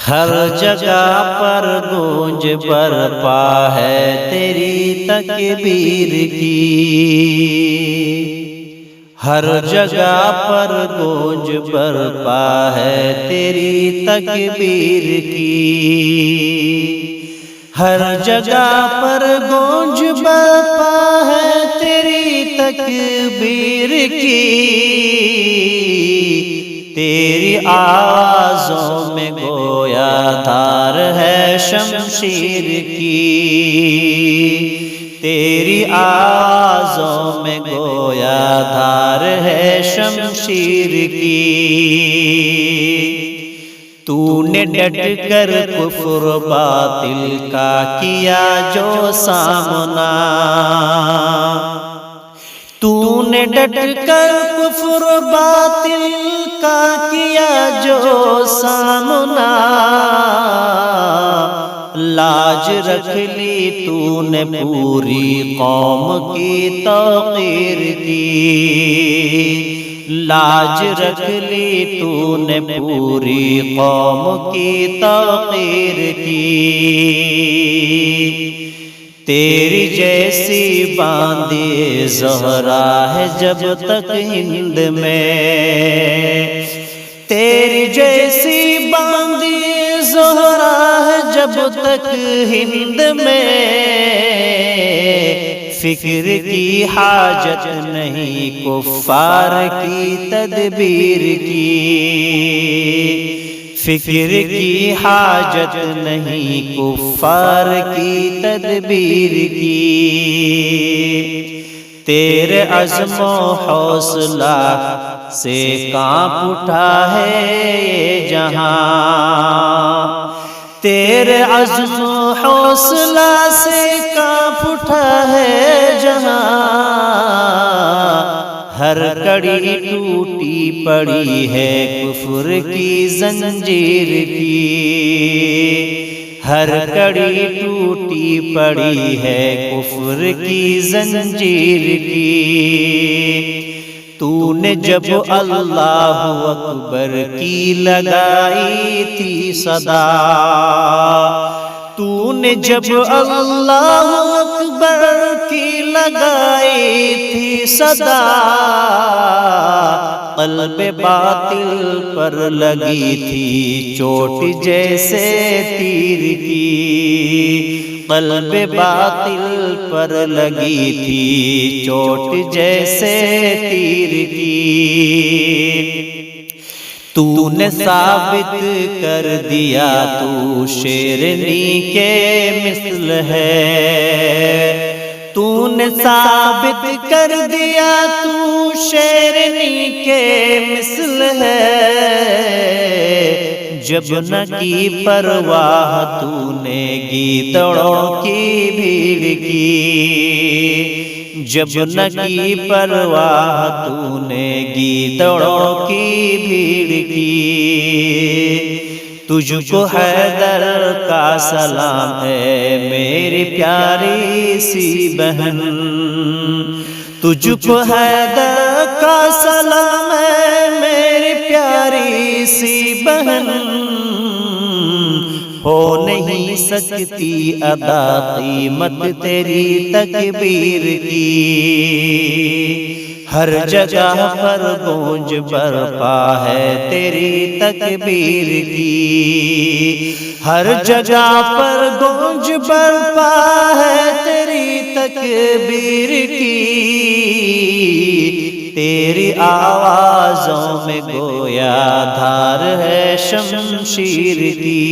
ہر جگہ پر گونج برپا ہے تیری تکبیر کی، ہر جگہ پر گونج برپا ہے تیری تکبیر کی، ہر جگہ پر گونج برپا ہے تیری تکبیر کی، تیری آوازوں میں گویا دھار ہے شمشیر کی، تیری آوازوں میں گویا دھار ہے شمشیر کی، تو نے ڈٹ کر کفر باطل کا کیا جو سامنا، تو نے ڈٹ کر کفر باطل کا کیا جو سامنا، لاج رکھ لی تو نے پوری قوم کی توقیر کی، لاج رکھ لی تو نے پوری قوم کی توقیر کی، تیری جیسی باندی زہرا ہے جب تک ہند میں، تیری جیسی باندی زہرا ہے جب تک ہند میں، فکر کی حاجت نہیں کفار کی تدبیر کی، فکر کی حاجت نہیں کفار کی تدبیر کی، تیرے عزم و حوصلہ سے کانپ اٹھا ہے یہ جہاں، تیرے عزم و حوصلہ سے کانپ اٹھا ہے جہاں، ہر کڑی ٹوٹی پڑی ہے کفر کی زنجیر کی، ہر کڑی ٹوٹی پڑی ہے کفر کی زنجیر کی، تو نے جب اللہ اکبر کی لگائی تھی صدا، تو نے جب اللہ اکبر کی لگائی تھی صدا، قلب باطل پر لگی تھی چوٹ جیسے تیر کی، قلب باطل پر لگی تھی چوٹ جیسے تیر کی، تو نے ثابت کر دیا تو شیرنی کے مثل ہے، تو نے ثابت کر دیا تو شیرنی کے مثل ہے، جب نہ کی پرواہ تو نے گیدڑوں کی بھیڑ کی، جب نہ کی پرواہ تو نے گیدڑوں کی بھیڑ کی، تجھ کو حیدر کا سلام ہے میری پیاری سی بہن، تجھ کو حیدر کا سلام ہے میری پیاری سی بہن، ہو نہیں سکتی ادا قیمت تیری تکبیر کی، ہر جگہ پر گونج برپا ہے تیری تکبیر کی، ہر جگہ پر گونج برپا ہے تیری تکبیر کی، تیری آوازوں میں گویا دھار ہے شمشیر کی۔